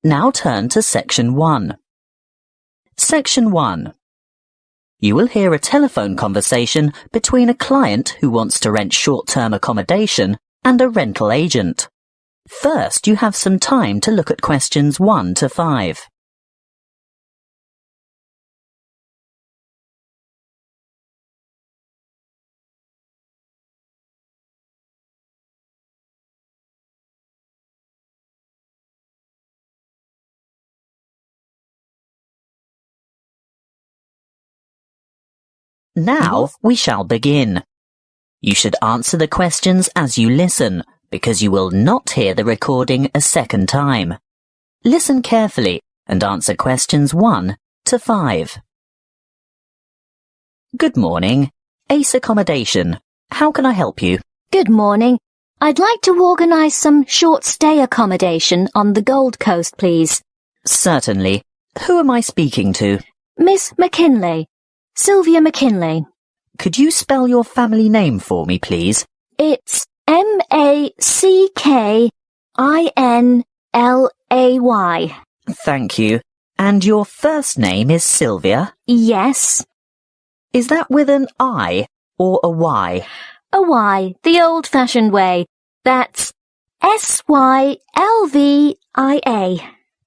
Now turn to Section 1. Section 1. You will hear a telephone conversation between a client who wants to rent short-term accommodation and a rental agent. First, you have some time to look at questions 1 to 5. Now we shall begin. You should answer the questions as you listen, because you will not hear the recording a second time. Listen carefully and answer questions 1 to 5. Good morning. Ace Accommodation. How can I help you? Good morning. I'd like to organise some short-stay accommodation on the Gold Coast, please. Certainly. Who am I speaking to? Miss McKinley. Sylvia McKinley. Could you spell your family name for me, please? It's M-A-C-K-I-N-L-A-Y. Thank you. And your first name is Sylvia? Yes. Is that with an I or a Y? A Y, the old-fashioned way. That's S-Y-L-V-I-A.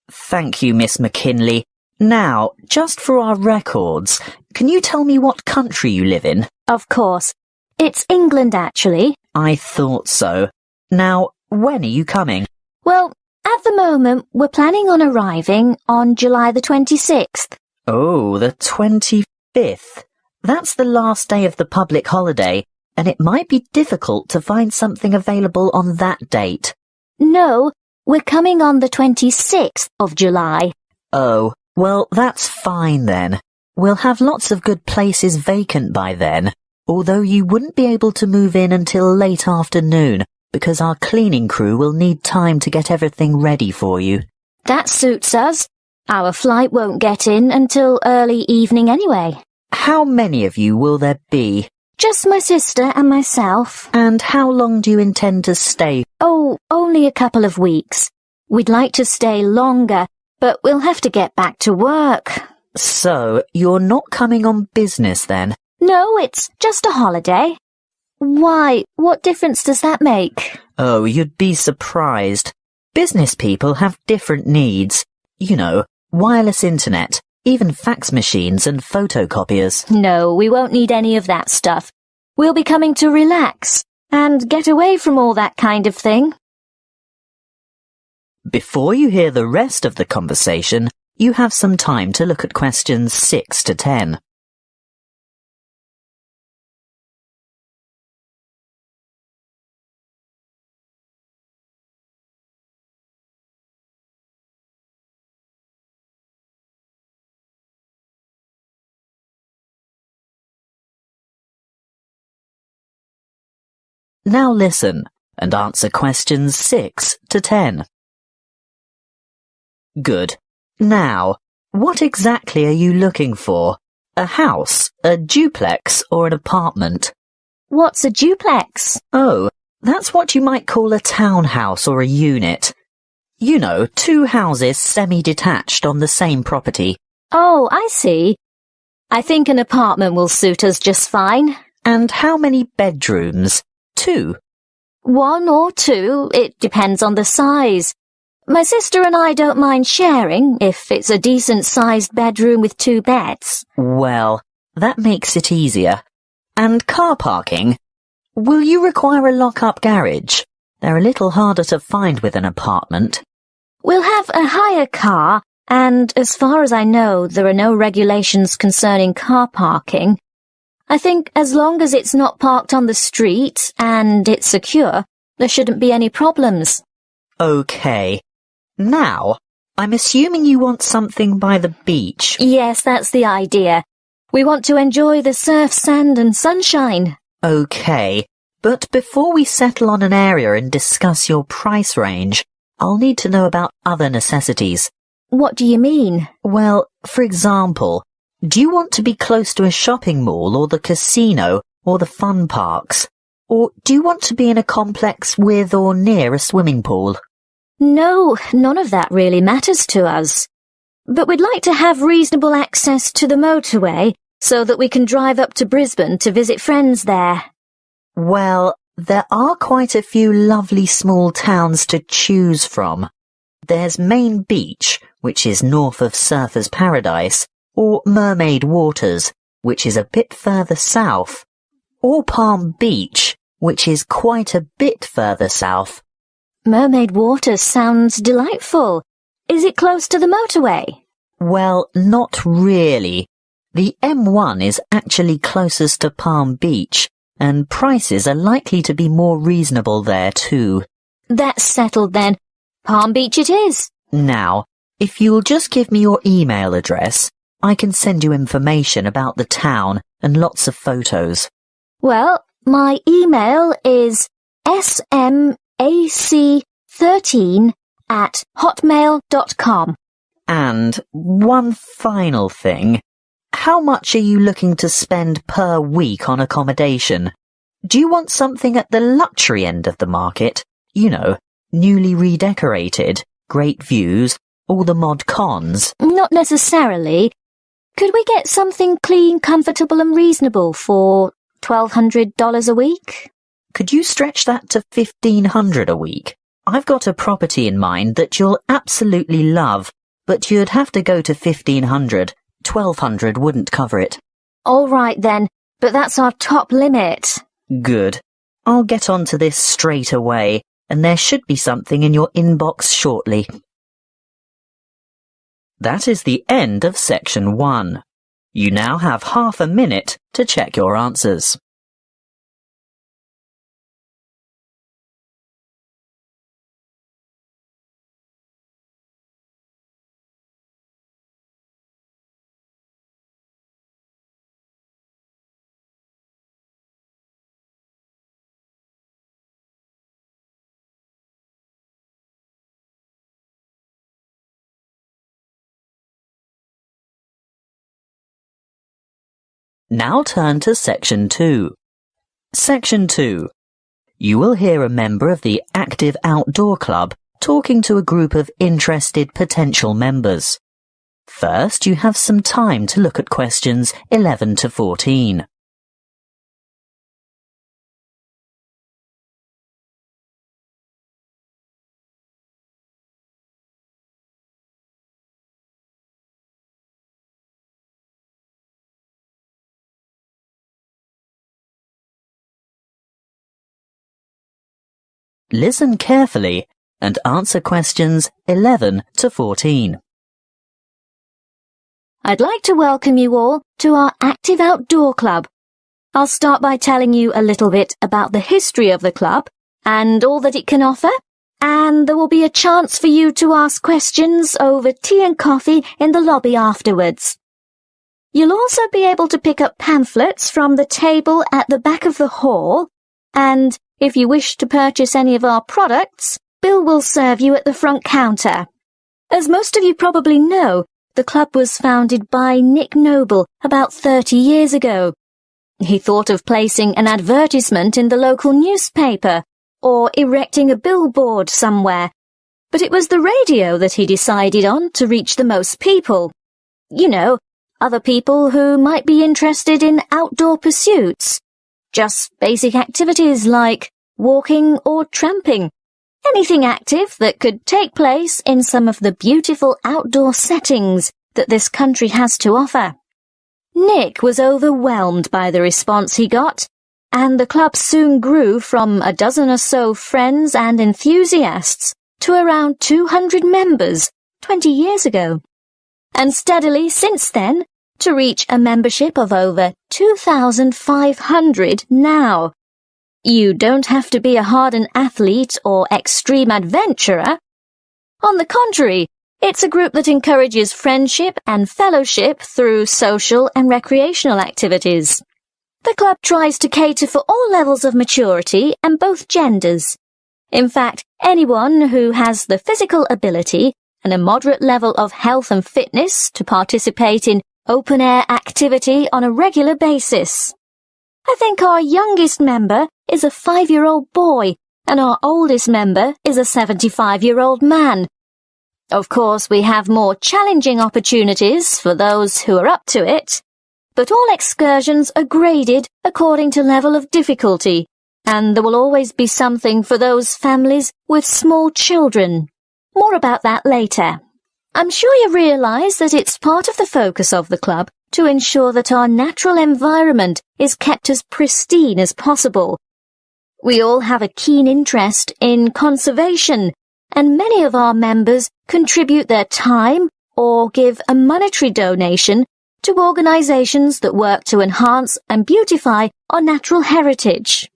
Thank you, Miss McKinley. Now, just for our records, can you tell me what country you live in? Of course. It's England, actually. I thought so. Now, when are you coming? Well, at the moment, we're planning on arriving on July the 26th. Oh, the 25th. That's the last day of the public holiday, and it might be difficult to find something available on that date. No, we're coming on the 26th of July. Oh, well, that's fine then. We'll have lots of good places vacant by then, although you wouldn't be able to move in until late afternoon, because our cleaning crew will need time to get everything ready for you. That suits us. Our flight won't get in until early evening anyway. How many of you will there be? Just my sister and myself. And how long do you intend to stay? Oh, only a couple of weeks. We'd like to stay longer, but we'll have to get back to work. So, you're not coming on business then? No, it's just a holiday. Why, what difference does that make? Oh, you'd be surprised. Business people have different needs. You know, wireless internet, even fax machines and photocopiers. No, we won't need any of that stuff. We'll be coming to relax and get away from all that kind of thing. Before you hear the rest of the conversation, you have some time to look at questions 6 to 10. Now listen and answer questions 6 to 10. Good. Now, what exactly are you looking for? A house, a duplex, or an apartment? What's a duplex? Oh, that's what you might call a townhouse or a unit. You know, 2 houses semi-detached on the same property. Oh, I see. I think an apartment will suit us just fine. And how many bedrooms? 2. 1 or 2, it depends on the size. My sister and I don't mind sharing if it's a decent-sized bedroom with 2 beds. Well, that makes it easier. And car parking? Will you require a lock-up garage? They're a little harder to find with an apartment. We'll have a hire car, and as far as I know, there are no regulations concerning car parking. I think as long as it's not parked on the street and it's secure, there shouldn't be any problems. Okay. Now, I'm assuming you want something by the beach. Yes, that's the idea. We want to enjoy the surf, sand and sunshine. Okay, but before we settle on an area and discuss your price range, I'll need to know about other necessities. What do you mean? Well, for example, do you want to be close to a shopping mall or the casino or the fun parks? Or do you want to be in a complex with or near a swimming pool? No, none of that really matters to us. But we'd like to have reasonable access to the motorway so that we can drive up to Brisbane to visit friends there. Well, there are quite a few lovely small towns to choose from. There's Main Beach, which is north of Surfer's Paradise, or Mermaid Waters, which is a bit further south, or Palm Beach, which is quite a bit further south. Mermaid Waters sounds delightful. Is it close to the motorway? Well, not really. The M1 is actually closest to Palm Beach, and prices are likely to be more reasonable there too. That's settled then. Palm Beach it is. Now, if you'll just give me your email address, I can send you information about the town and lots of photos. Well, my email is smac13@hotmail.com. And one final thing. How much are you looking to spend per week on accommodation? Do you want something at the luxury end of the market? You know, newly redecorated, great views, all the mod cons? Not necessarily. Could we get something clean, comfortable and reasonable for $1,200 a week? Could you stretch that to $1,500 a week? I've got a property in mind that you'll absolutely love, but you'd have to go to $1,500. $1,200 wouldn't cover it. All right then, but that's our top limit. Good. I'll get onto this straight away, and there should be something in your inbox shortly. That is the end of section 1. You now have half a minute to check your answers. Now turn to Section 2. Section 2. You will hear a member of the Active Outdoor Club talking to a group of interested potential members. First, you have some time to look at questions 11 to 14. Listen carefully and answer questions 11 to 14. I'd like to welcome you all to our Active Outdoor Club. I'll start by telling you a little bit about the history of the club and all that it can offer, and there will be a chance for you to ask questions over tea and coffee in the lobby afterwards. You'll also be able to pick up pamphlets from the table at the back of the hall, and if you wish to purchase any of our products, Bill will serve you at the front counter. As most of you probably know, the club was founded by Nick Noble about 30 years ago. He thought of placing an advertisement in the local newspaper or erecting a billboard somewhere, but it was the radio that he decided on to reach the most people. You know, other people who might be interested in outdoor pursuits. Just basic activities like walking or tramping. Anything active that could take place in some of the beautiful outdoor settings that this country has to offer. Nick was overwhelmed by the response he got, and the club soon grew from a dozen or so friends and enthusiasts to around 200 members 20 years ago, and steadily since then to reach a membership of over 2,500 now. You don't have to be a hardened athlete or extreme adventurer. On the contrary, it's a group that encourages friendship and fellowship through social and recreational activities. The club tries to cater for all levels of maturity and both genders. In fact, anyone who has the physical ability and a moderate level of health and fitness to participate in open-air activity on a regular basis. I think our youngest member is a 5-year-old boy, and our oldest member is a 75-year-old man. Of course, we have more challenging opportunities for those who are up to it, but all excursions are graded according to level of difficulty, and there will always be something for those families with small children. More about that later. I'm sure you realise that it's part of the focus of the club to ensure that our natural environment is kept as pristine as possible. We all have a keen interest in conservation, and many of our members contribute their time or give a monetary donation to organisations that work to enhance and beautify our natural heritage.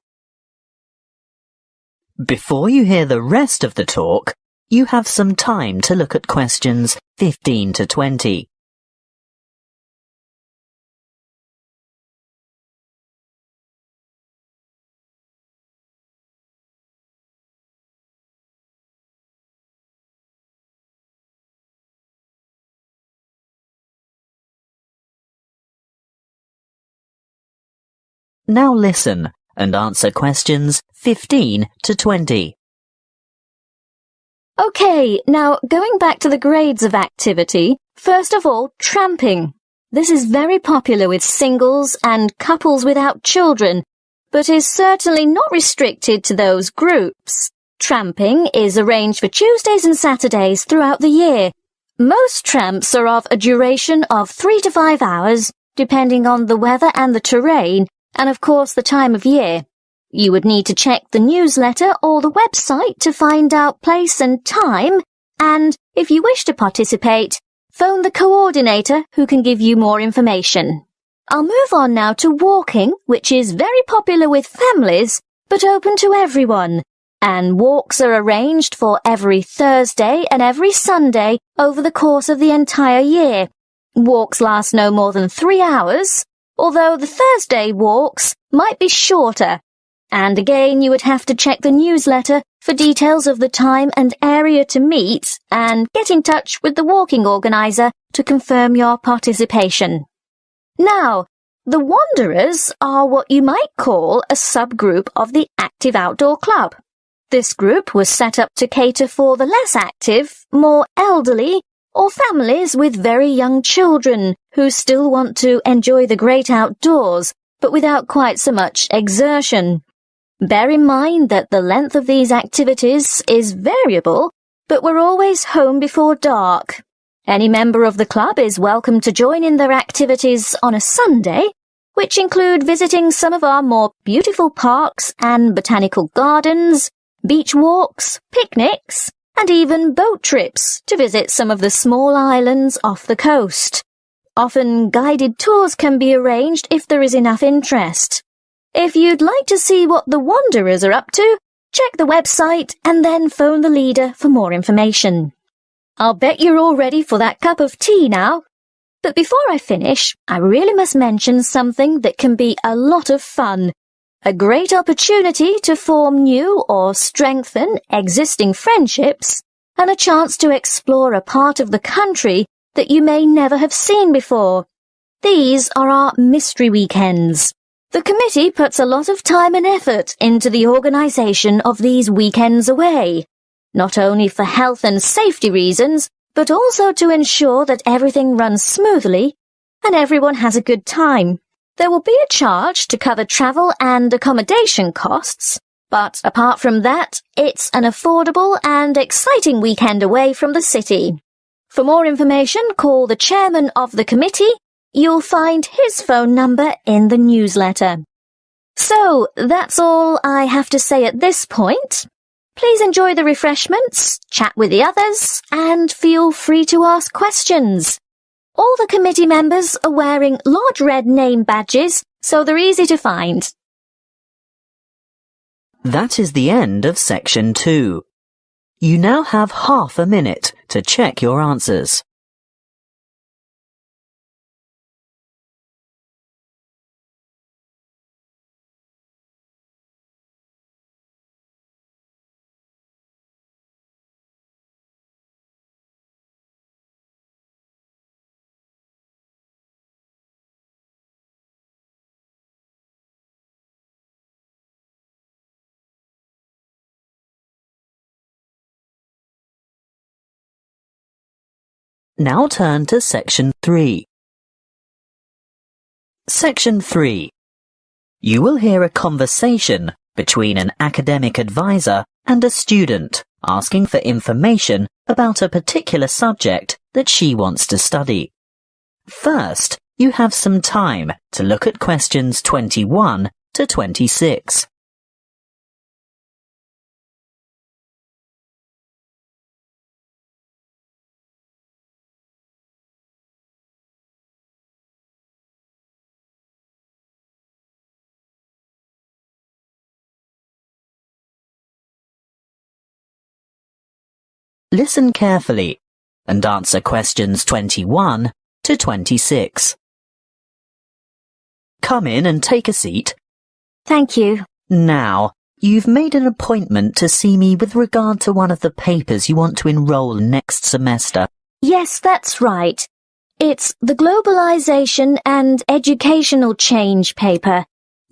Before you hear the rest of the talk, you have some time to look at questions 15 to 20. Now listen and answer questions 15 to 20. OK, now going back to the grades of activity, first of all, tramping. This is very popular with singles and couples without children, but is certainly not restricted to those groups. Tramping is arranged for Tuesdays and Saturdays throughout the year. Most tramps are of a duration of 3 to 5 hours, depending on the weather and the terrain, and of course the time of year. You would need to check the newsletter or the website to find out place and time, and if you wish to participate, phone the coordinator who can give you more information. I'll move on now to walking, which is very popular with families, but open to everyone, and walks are arranged for every Thursday and every Sunday over the course of the entire year. Walks last no more than 3 hours, although the Thursday walks might be shorter. And again, you would have to check the newsletter for details of the time and area to meet and get in touch with the walking organiser to confirm your participation. Now, the Wanderers are what you might call a subgroup of the Active Outdoor Club. This group was set up to cater for the less active, more elderly, or families with very young children who still want to enjoy the great outdoors, but without quite so much exertion. Bear in mind that the length of these activities is variable, but we're always home before dark. Any member of the club is welcome to join in their activities on a Sunday, which include visiting some of our more beautiful parks and botanical gardens, beach walks, picnics, and even boat trips to visit some of the small islands off the coast. Often guided tours can be arranged if there is enough interest. If you'd like to see what the Wanderers are up to, check the website and then phone the leader for more information. I'll bet you're all ready for that cup of tea now. But before I finish, I really must mention something that can be a lot of fun. A great opportunity to form new or strengthen existing friendships, and a chance to explore a part of the country that you may never have seen before. These are our mystery weekends. The committee puts a lot of time and effort into the organisation of these weekends away, not only for health and safety reasons, but also to ensure that everything runs smoothly and everyone has a good time. There will be a charge to cover travel and accommodation costs, but apart from that, it's an affordable and exciting weekend away from the city. For more information, call the chairman of the committee. You'll find his phone number in the newsletter. So, that's all I have to say at this point. Please enjoy the refreshments, chat with the others, and feel free to ask questions. All the committee members are wearing large red name badges, so they're easy to find. That is the end of section 2. You now have half a minute to check your answers. Now turn to Section 3. Section 3. You will hear a conversation between an academic advisor and a student asking for information about a particular subject that she wants to study. First, you have some time to look at questions 21 to 26. Listen carefully and answer questions 21 to 26. Come in and take a seat. Thank you. Now, you've made an appointment to see me with regard to one of the papers you want to enroll next semester. Yes, that's right. It's the Globalization and Educational Change paper,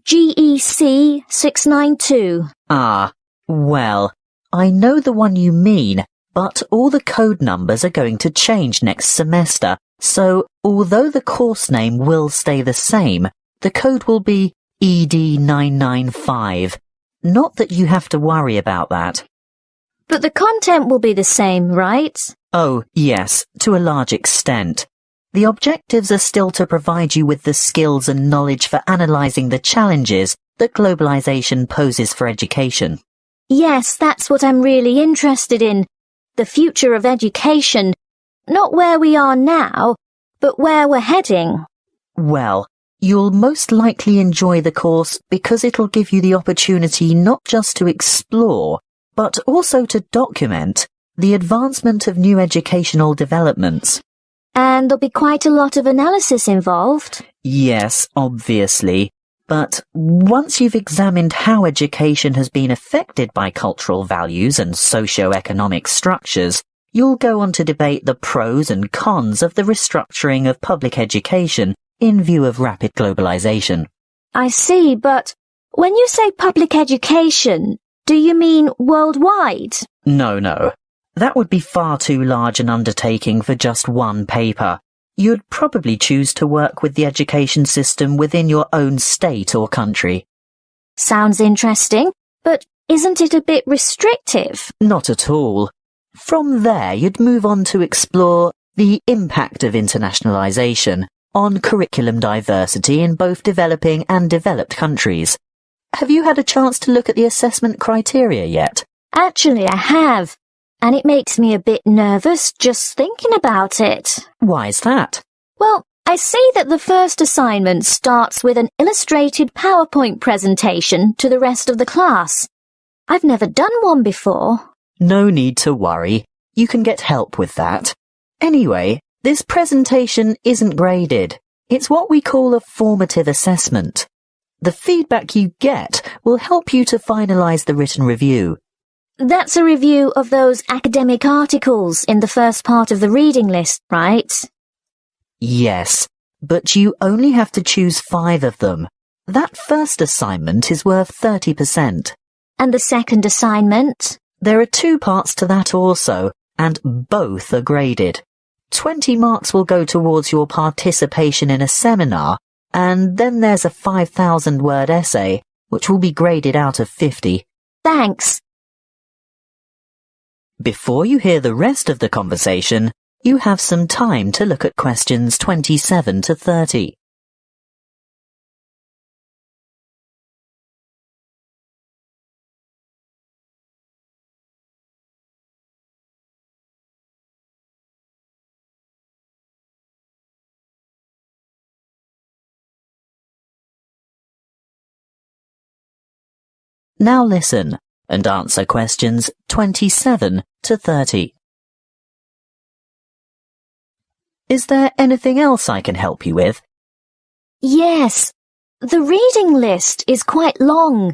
GEC 692. Ah, well, I know the one you mean, but all the code numbers are going to change next semester, so although the course name will stay the same, the code will be ED995. Not that you have to worry about that. But the content will be the same, right? Oh, yes, to a large extent. The objectives are still to provide you with the skills and knowledge for analysing the challenges that globalisation poses for education. Yes, that's what I'm really interested in. The future of education. Not where we are now, but where we're heading. Well, you'll most likely enjoy the course because it'll give you the opportunity not just to explore, but also to document the advancement of new educational developments. And there'll be quite a lot of analysis involved. Yes, obviously. But once you've examined how education has been affected by cultural values and socio-economic structures, you'll go on to debate the pros and cons of the restructuring of public education in view of rapid globalization. I see, but when you say public education, do you mean worldwide? No. That would be far too large an undertaking for just one paper. You'd probably choose to work with the education system within your own state or country. Sounds interesting, but isn't it a bit restrictive? Not at all. From there, you'd move on to explore the impact of internationalization on curriculum diversity in both developing and developed countries. Have you had a chance to look at the assessment criteria yet? Actually, I have. And it makes me a bit nervous just thinking about it. Why's that? Well, I see that the first assignment starts with an illustrated PowerPoint presentation to the rest of the class. I've never done one before. No need to worry. You can get help with that. Anyway, this presentation isn't graded. It's what we call a formative assessment. The feedback you get will help you to finalize the written review. That's a review of those academic articles in the first part of the reading list, right? Yes, but you only have to choose 5 of them. That first assignment is worth 30%. And the second assignment? There are 2 parts to that also, and both are graded. 20 marks will go towards your participation in a seminar, and then there's a 5,000-word essay, which will be graded out of 50. Thanks. Before you hear the rest of the conversation, you have some time to look at questions 27 to 30. Now listen and answer questions 27 to 30. Is there anything else I can help you with? Yes. The reading list is quite long.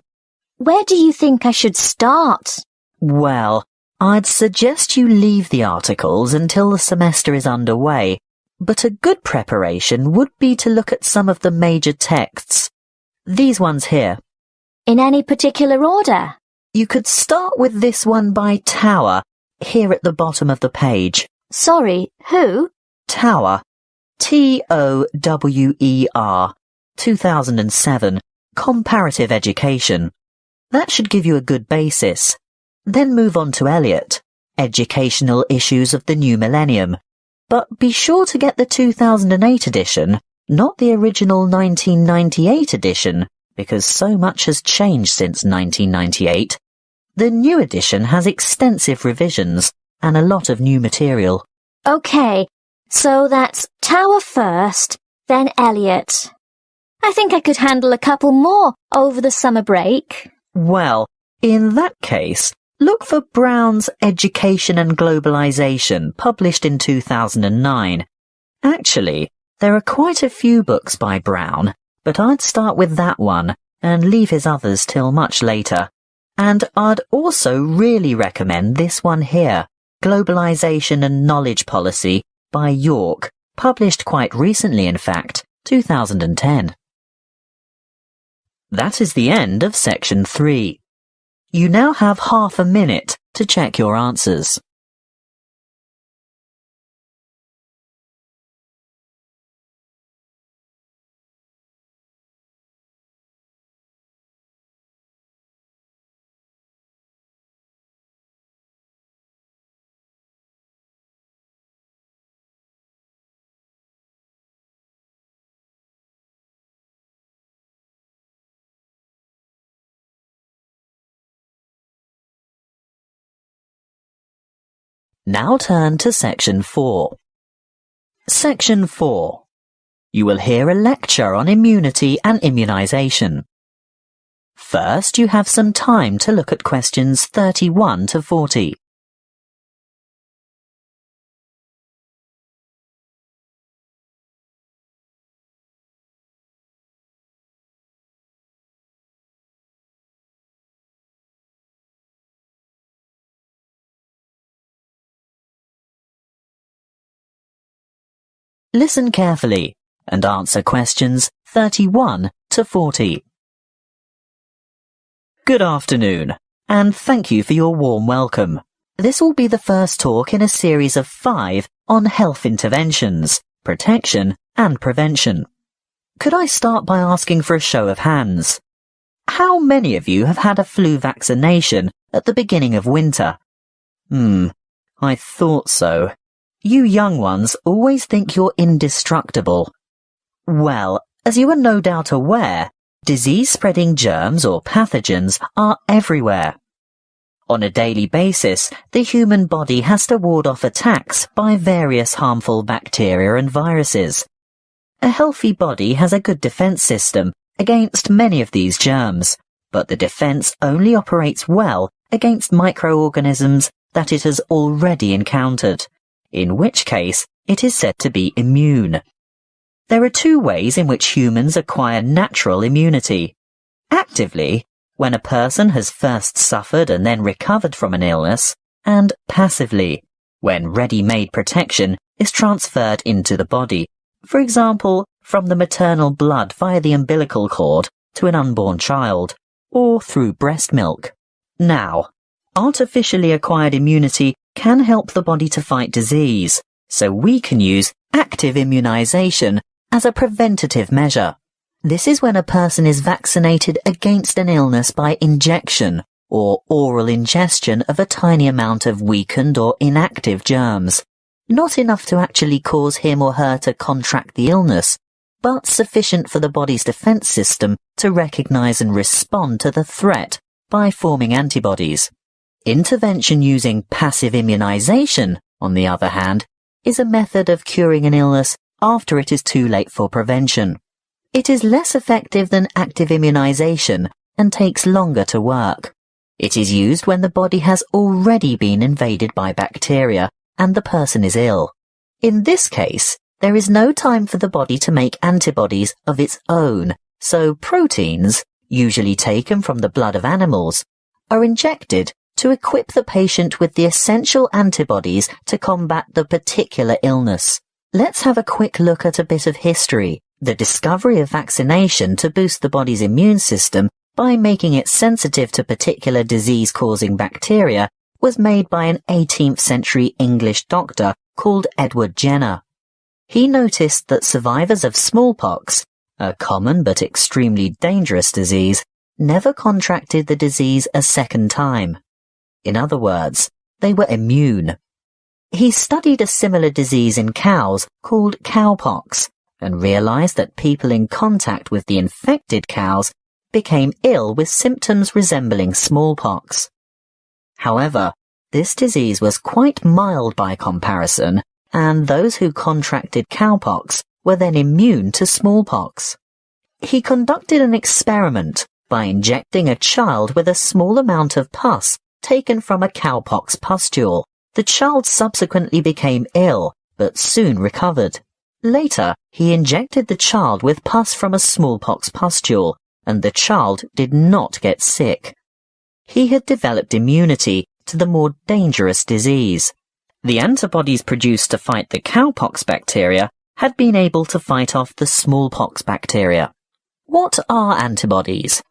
Where do you think I should start? Well, I'd suggest you leave the articles until the semester is underway, but a good preparation would be to look at some of the major texts. These ones here. In any particular order? You could start with this one by Tower, here at the bottom of the page. Sorry, who? Tower, TOWER, 2007, Comparative Education. That should give you a good basis. Then move on to Eliot, Educational Issues of the New Millennium. But be sure to get the 2008 edition, not the original 1998 edition, because so much has changed since 1998. The new edition has extensive revisions and a lot of new material. Okay, so that's Tower first, then Eliot. I think I could handle a couple more over the summer break. Well, in that case, look for Brown's Education and Globalization, published in 2009. Actually, there are quite a few books by Brown, but I'd start with that one and leave his others till much later. And I'd also really recommend this one here, Globalization and Knowledge Policy by York, published quite recently, in fact, 2010. That is the end of section 3. You now have half a minute to check your answers. Now turn to section 4. Section 4. You will hear a lecture on immunity and immunization. First, you have some time to look at questions 31 to 40. Listen carefully and answer questions 31 to 40. Good afternoon, and thank you for your warm welcome. This will be the first talk in a series of 5 on health interventions, protection and prevention. Could I start by asking for a show of hands? How many of you have had a flu vaccination at the beginning of winter? I thought so. You young ones always think you're indestructible. Well, as you are no doubt aware, disease-spreading germs or pathogens are everywhere. On a daily basis, the human body has to ward off attacks by various harmful bacteria and viruses. A healthy body has a good defense system against many of these germs, but the defense only operates well against microorganisms that it has already encountered, in which case it is said to be immune. There are 2 ways in which humans acquire natural immunity. Actively, when a person has first suffered and then recovered from an illness, and passively, when ready-made protection is transferred into the body, for example, from the maternal blood via the umbilical cord to an unborn child, or through breast milk. Now, artificially acquired immunity can help the body to fight disease, so we can use active immunization as a preventative measure. This is when a person is vaccinated against an illness by injection or oral ingestion of a tiny amount of weakened or inactive germs, not enough to actually cause him or her to contract the illness, but sufficient for the body's defense system to recognize and respond to the threat by forming antibodies. Intervention using passive immunization, on the other hand, is a method of curing an illness after it is too late for prevention. It is less effective than active immunization and takes longer to work. It is used when the body has already been invaded by bacteria and the person is ill. In this case, there is no time for the body to make antibodies of its own, so proteins, usually taken from the blood of animals, are injected to equip the patient with the essential antibodies to combat the particular illness. Let's have a quick look at a bit of history. The discovery of vaccination to boost the body's immune system by making it sensitive to particular disease-causing bacteria was made by an 18th century English doctor called Edward Jenner. he noticed that survivors of smallpox, a common but extremely dangerous disease, never contracted the disease a second time. In other words, they were immune. He studied a similar disease in cows called cowpox and realized that people in contact with the infected cows became ill with symptoms resembling smallpox. However, this disease was quite mild by comparison, and those who contracted cowpox were then immune to smallpox. He conducted an experiment by injecting a child with a small amount of pus taken from a cowpox pustule. The child subsequently became ill, but soon recovered. Later, he injected the child with pus from a smallpox pustule, and the child did not get sick. He had developed immunity to the more dangerous disease. The antibodies produced to fight the cowpox bacteria had been able to fight off the smallpox bacteria. What are antibodies?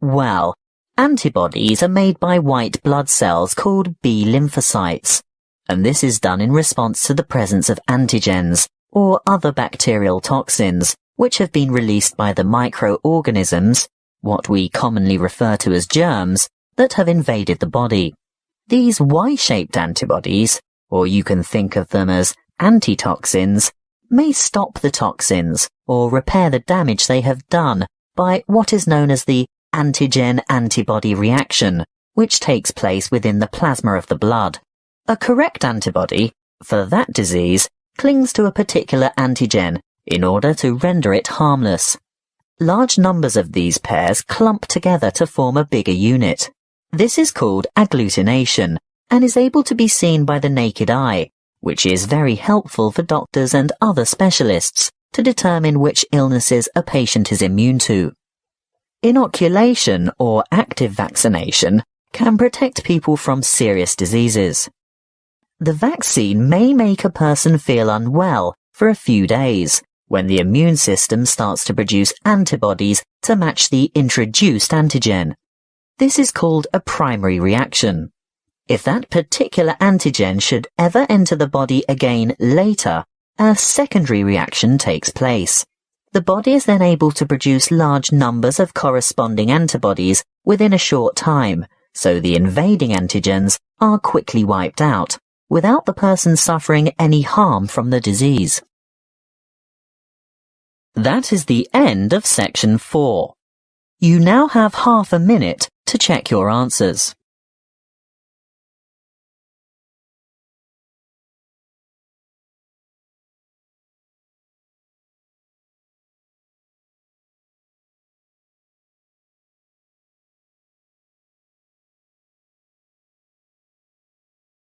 Well, antibodies are made by white blood cells called B lymphocytes, and this is done in response to the presence of antigens, or other bacterial toxins, which have been released by the microorganisms, what we commonly refer to as germs, that have invaded the body. These Y-shaped antibodies, or you can think of them as antitoxins, may stop the toxins or repair the damage they have done by what is known as the antigen-antibody reaction, which takes place within the plasma of the blood. A correct antibody, for that disease, clings to a particular antigen in order to render it harmless. Large numbers of these pairs clump together to form a bigger unit. This is called agglutination and is able to be seen by the naked eye, which is very helpful for doctors and other specialists to determine which illnesses a patient is immune to. Inoculation or active vaccination can protect people from serious diseases. The vaccine may make a person feel unwell for a few days when the immune system starts to produce antibodies to match the introduced antigen. This is called a primary reaction. If that particular antigen should ever enter the body again later, a secondary reaction takes place. The body is then able to produce large numbers of corresponding antibodies within a short time, so the invading antigens are quickly wiped out, without the person suffering any harm from the disease. That is the end of section 4. You now have half a minute to check your answers.